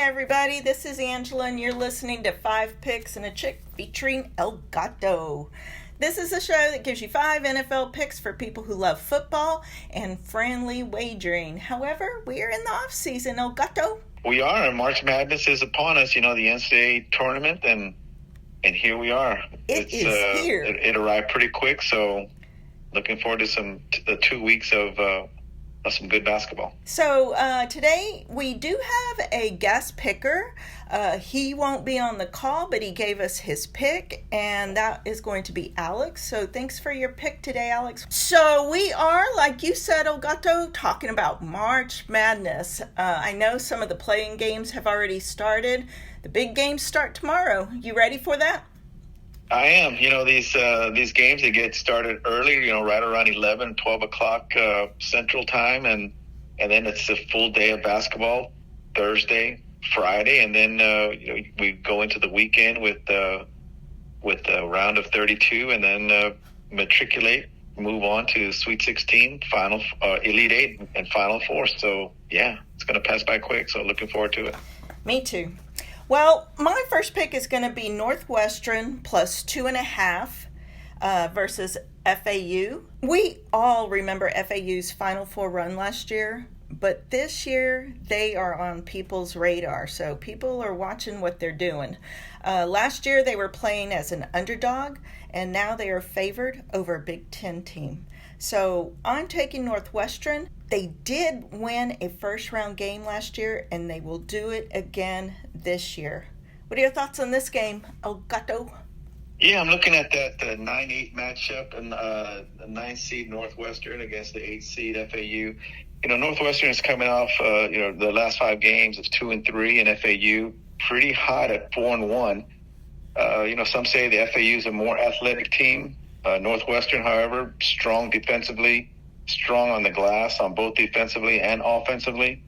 everybody, this is Angela, and you're listening to 5 Picks and a Chick featuring El Gato. This is a show that gives you 5 NFL picks for people who love football and friendly wagering. However, we are in the off season, El Gato. We are, and March Madness is upon us, the NCAA tournament, and here we are. It's here. It arrived pretty quick, so looking forward to the 2 weeks of some good basketball. So today we do have a guest picker. He won't be on the call, but he gave us his pick, and that is going to be Alex. So thanks for your pick today, Alex. So we are, like you said, El Gato, talking about March Madness. I know some of the playing games have already started. The big games start tomorrow. You ready for that? I am. These games, they get started early, right around 11, 12 o'clock Central Time, and then it's a full day of basketball, Thursday, Friday, and then we go into the weekend with a round of 32, and then matriculate, move on to Sweet 16, Final Elite 8, and Final Four. So, yeah, it's going to pass by quick, so looking forward to it. Me too. Well, my first pick is going to be Northwestern plus 2.5 versus FAU. We all remember FAU's Final Four run last year, but this year they are on people's radar, so people are watching what they're doing. Last year they were playing as an underdog, and now they are favored over a Big Ten team. So I'm taking Northwestern. They did win a first-round game last year, and they will do it again this year. What are your thoughts on this game, El Gato? Yeah, I'm looking at that 9-8 matchup, and the 9th seed Northwestern against the 8th seed FAU. Northwestern is coming off, the last 5 games of 2-3, and FAU pretty hot at 4-1. Some say the FAU is a more athletic team. Northwestern, however, strong defensively, strong on the glass on both defensively and offensively.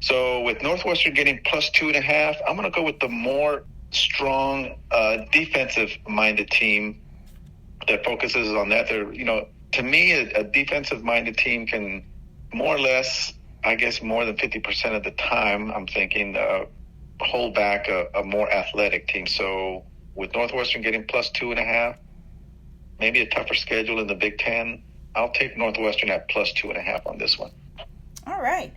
So with Northwestern getting plus 2.5, I'm going to go with the more strong defensive-minded team that focuses on that. To me, a defensive-minded team can more or less, I guess more than 50% of the time, I'm thinking, hold back a more athletic team. So with Northwestern getting plus 2.5, maybe a tougher schedule in the Big Ten, I'll take Northwestern at plus 2.5 on this one. All right.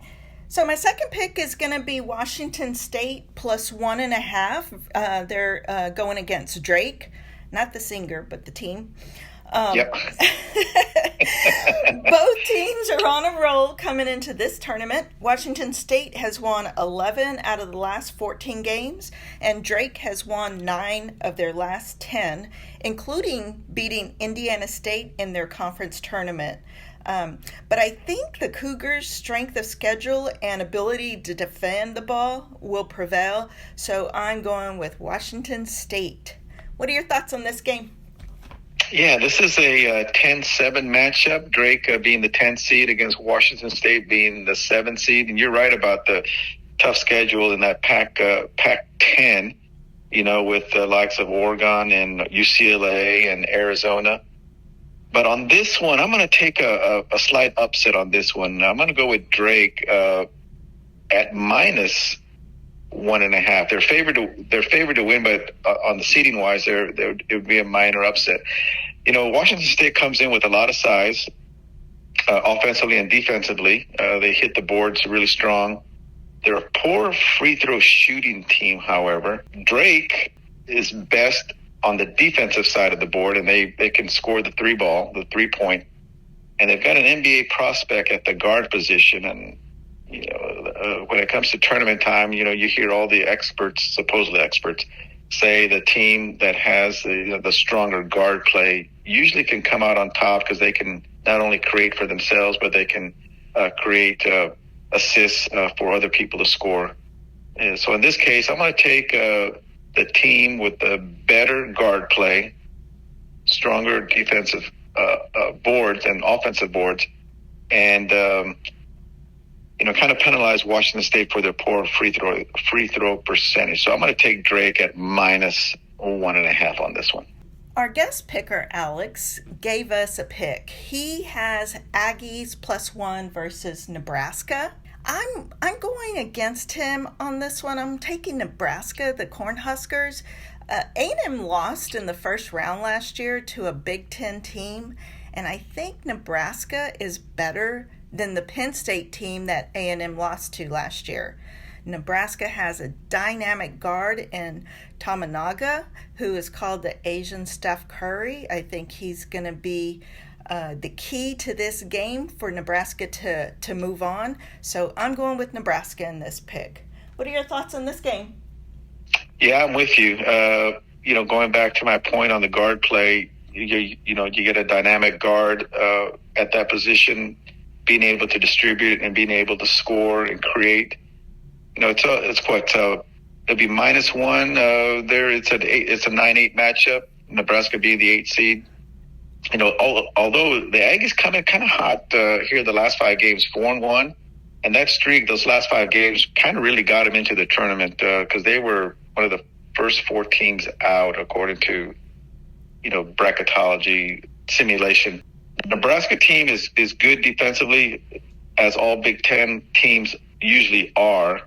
So my second pick is going to be Washington State plus 1.5. They're going against Drake, not the singer, but the team. Yep. Both teams are on a roll coming into this tournament. Washington State has won 11 out of the last 14 games, and Drake has won 9 of their last 10, including beating Indiana State in their conference tournament. But I think the Cougars' strength of schedule and ability to defend the ball will prevail, so I'm going with Washington State. What are your thoughts on this game? Yeah, this is a 10-7 matchup, Drake being the 10th seed against Washington State being the 7th seed. And you're right about the tough schedule in that Pac-10, with the likes of Oregon and UCLA and Arizona. But on this one, I'm going to take a slight upset on this one. I'm going to go with Drake at minus 1.5. They're favored to win, but on the seeding wise, it would be a minor upset. Washington State comes in with a lot of size, offensively and defensively. They hit the boards really strong. They're a poor free throw shooting team, however. Drake is best on the defensive side of the board, and they can score the 3-point. And they've got an NBA prospect at the guard position, and when it comes to tournament time, you hear all the experts, supposedly experts, say the team that has the stronger guard play usually can come out on top because they can not only create for themselves, but they can create assists for other people to score. And so in this case, I'm going to take the team with the better guard play, stronger defensive boards and offensive boards, and kind of penalize Washington State for their poor free throw percentage. So I'm going to take Drake at minus 1.5 on this one. Our guest picker, Alex, gave us a pick. He has Aggies +1 versus Nebraska. I'm going against him on this one. I'm taking Nebraska, the Cornhuskers. A&M lost in the first round last year to a Big Ten team, and I think Nebraska is better than the Penn State team that A&M lost to last year. Nebraska has a dynamic guard in Tamanaga, who is called the Asian Steph Curry. I think he's going to be the key to this game for Nebraska to move on. So I'm going with Nebraska in this pick. What are your thoughts on this game? Yeah, I'm with you. Going back to my point on the guard play, you get a dynamic guard at that position, being able to distribute and being able to score and create. It's what it'll be -1 there. It's a 9-8 matchup. Nebraska being the 8 seed. Although the Aggies coming kind of hot here the last 5 games, 4-1, and that streak, those last 5 games, kind of really got them into the tournament because they were one of the first 4 teams out according to bracketology simulation. Nebraska team is good defensively, as all Big Ten teams usually are.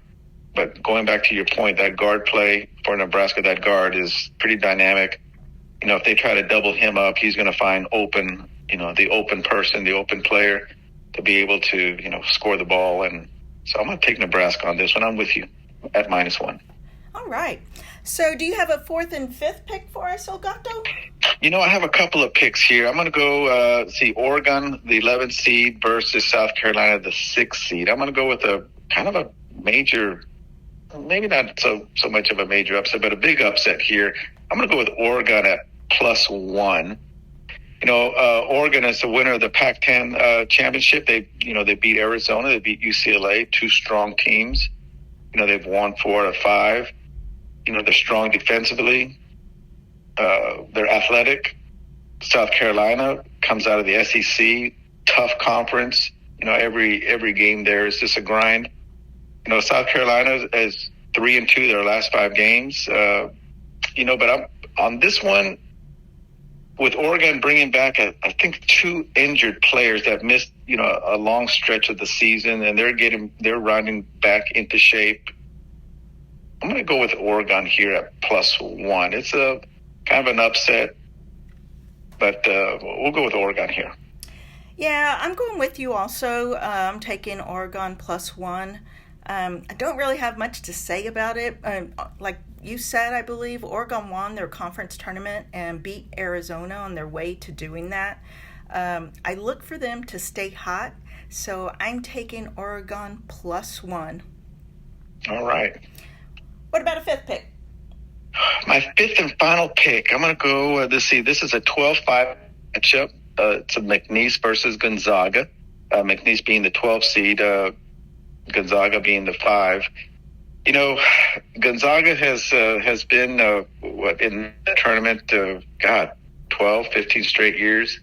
But going back to your point, that guard play for Nebraska, that guard is pretty dynamic. If they try to double him up, he's going to find the open person, the open player to be able to, score the ball. And so I'm going to take Nebraska on this one. I'm with you at -1. All right. So do you have a 4th and 5th pick for us, Elgato? I have a couple of picks here. I'm going to go see Oregon, the 11th seed, versus South Carolina, the 6th seed. I'm going to go with a kind of a major, maybe not so much of a major upset, but a big upset here. I'm going to go with Oregon at +1. Oregon is the winner of the Pac-10 championship. They beat Arizona. They beat UCLA, 2 strong teams. They've won 4 out of 5. They're strong defensively. They're athletic. South Carolina comes out of the SEC, tough conference. Every game there is just a grind. South Carolina is 3-2 their last 5 games. But I'm on this one with Oregon bringing back, I think, 2 injured players that missed, a long stretch of the season, and they're running back into shape. I'm going to go with Oregon here at +1. It's a kind of an upset, but we'll go with Oregon here. Yeah, I'm going with you also. I'm taking Oregon +1. I don't really have much to say about it. Like you said, I believe Oregon won their conference tournament and beat Arizona on their way to doing that. I look for them to stay hot, so I'm taking Oregon +1. All right. What about a 5th pick? My 5th and final pick. I'm going to go, this is a 12-5 matchup. It's a McNeese versus Gonzaga. McNeese being the 12th seed, Gonzaga being the 5. Gonzaga has been in the tournament 12, 15 straight years.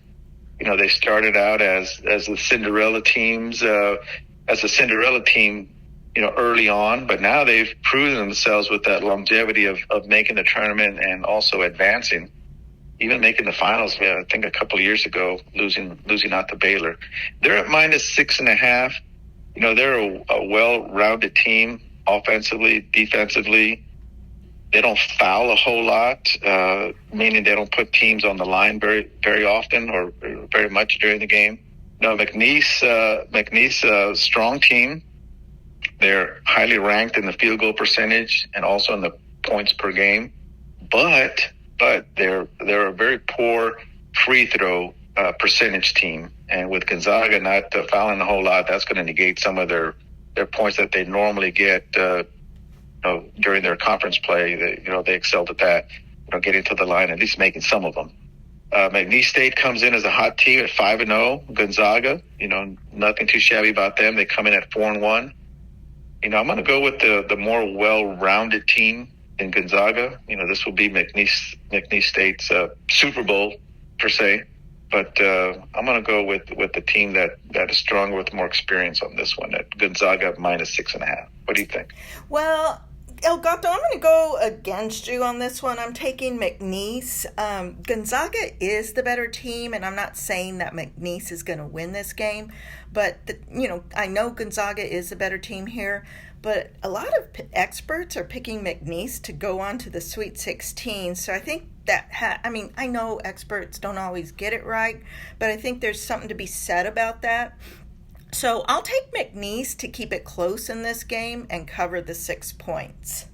They started out as the Cinderella teams, early on, but now they've proven themselves with that longevity of making the tournament and also advancing, even making the finals. I think a couple of years ago, losing out to Baylor. They're at -6.5. They're a well-rounded team, offensively, defensively. They don't foul a whole lot, meaning they don't put teams on the line very, very often or very much during the game. McNeese, strong team. They're highly ranked in the field goal percentage and also in the points per game, but they're a very poor free throw percentage team. And with Gonzaga not fouling a whole lot, that's going to negate some of their points that they normally get during their conference play. They excelled at that, getting to the line, at least making some of them. McNeese State comes in as a hot team at 5-0. Gonzaga, nothing too shabby about them. They come in at 4-1. I'm going to go with the more well-rounded team in Gonzaga. This will be McNeese State's Super Bowl per se, but I'm going to go with the team that is stronger with more experience on this one at Gonzaga -6.5. What do you think? Well, Elgato, I'm going to go against you on this one. I'm taking McNeese. Gonzaga is the better team, and I'm not saying that McNeese is going to win this game, but I know Gonzaga is the better team here. But a lot of experts are picking McNeese to go on to the Sweet 16. So I think that, I know experts don't always get it right, but I think there's something to be said about that. So I'll take McNeese to keep it close in this game and cover the 6 points.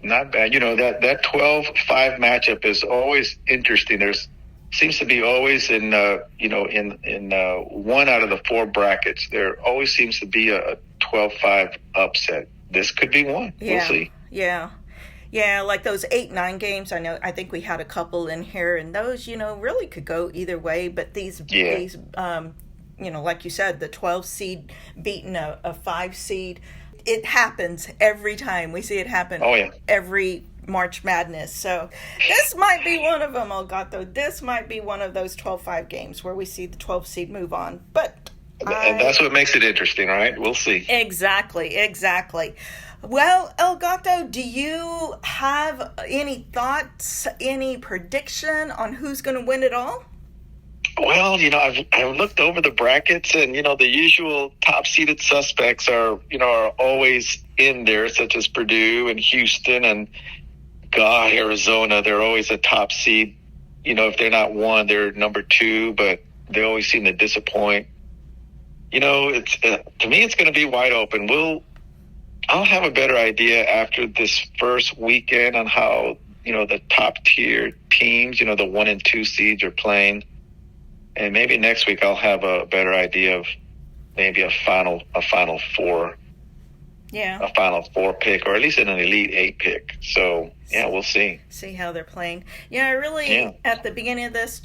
Not bad. That 12-5 matchup is always interesting. There's seems to be always in one out of the 4 brackets, there always seems to be a 12-5 upset. This could be one. Yeah. We'll see. Yeah, like those 8-9 games. I think we had a couple in here, and those, really could go either way. But these, like you said, the 12 seed beating a 5 seed, it happens every time. We see it happen. Oh, yeah. Every March Madness. So this might be one of them, Elgato. This might be one of those 12-5 games where we see the 12 seed move on. But and that's what makes it interesting, right? We'll see. Exactly. Well, Elgato, do you have any thoughts, any prediction on who's going to win it all? Well, I've looked over the brackets, and the usual top-seeded suspects are always in there, such as Purdue and Houston and Arizona. They're always a top seed. If they're not 1, they're number 2, but they always seem to disappoint. It's to me, it's going to be wide open. I'll have a better idea after this first weekend on how the top tier teams, the 1 and 2 seeds are playing. And maybe next week I'll have a better idea of maybe a final 4. Yeah. A final 4 pick, or at least an Elite 8 pick. So, yeah, we'll see. See how they're playing. Yeah, at the beginning of this,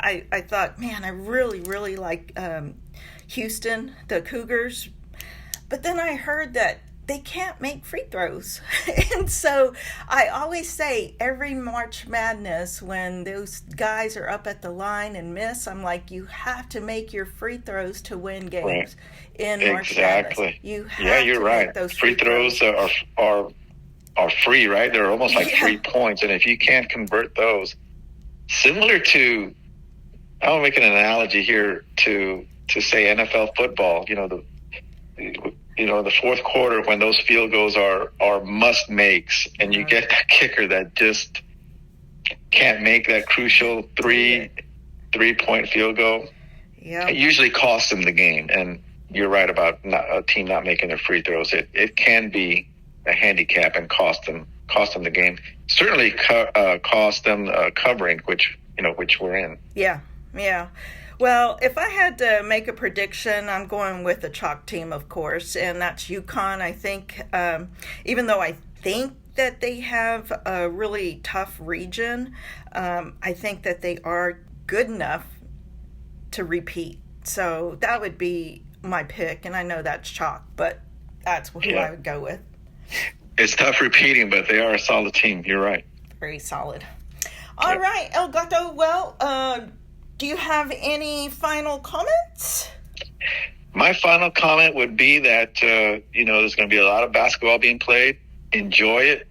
I thought, man, I really, really like Houston, the Cougars. But then I heard that they can't make free throws. And so I always say every March Madness when those guys are up at the line and miss, I'm like, you have to make your free throws to win games in March Madness. You have you're to right. Make those free throws are free, right? They're almost like 3 points. And if you can't convert those, similar to, I'll make an analogy here to say NFL football, the fourth quarter when those field goals are must makes, and you get that kicker that just can't make that crucial 3-point field goal. Yeah, it usually costs them the game. And you're right about a team not making their free throws. It can be a handicap and cost them the game. Certainly cost them covering, which we're in. Yeah. Well, if I had to make a prediction, I'm going with the chalk team, of course, and that's UConn. I think, even though I think that they have a really tough region, I think that they are good enough to repeat. So that would be my pick, and I know that's chalk, but that's who I would go with. It's tough repeating, but they are a solid team. You're right. Very solid. All right, Elgato. Well, do you have any final comments? My final comment would be that, there's going to be a lot of basketball being played. Enjoy it.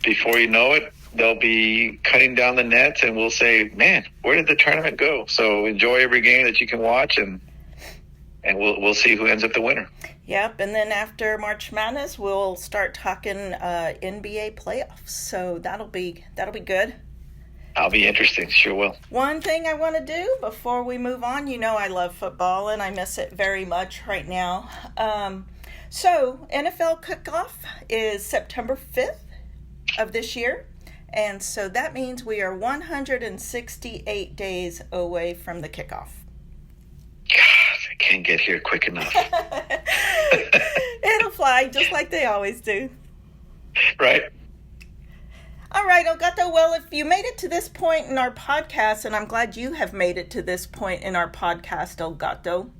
Before you know it, they'll be cutting down the nets, and we'll say, man, where did the tournament go? So enjoy every game that you can watch, and we'll see who ends up the winner. Yep, and then after March Madness, we'll start talking NBA playoffs. So that'll be good. I'll be interesting. Sure will. One thing I want to do before we move on, I love football and I miss it very much right now. So NFL kickoff is September 5th of this year. And so that means we are 168 days away from the kickoff. God, I can't get here quick enough. It'll fly just like they always do. Right. All right, Elgato. Well, if you made it to this point in our podcast, and I'm glad you have made it to this point in our podcast, Elgato.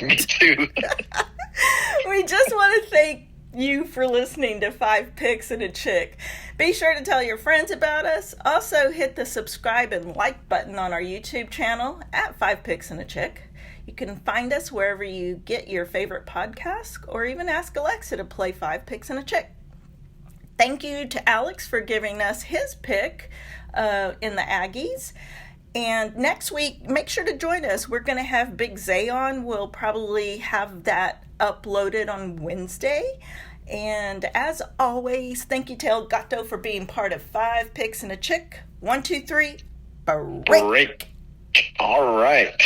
Me too. We just want to thank you for listening to 5 Picks and a Chick. Be sure to tell your friends about us. Also, hit the subscribe and like button on our YouTube channel at 5 Picks and a Chick. You can find us wherever you get your favorite podcast, or even ask Alexa to play 5 Picks and a Chick. Thank you to Alex for giving us his pick in the Aggies. And next week, make sure to join us. We're going to have Big Zay on. We'll probably have that uploaded on Wednesday. And as always, thank you to El Gato for being part of 5 Picks and a Chick. 1, 2, 3, break. All right.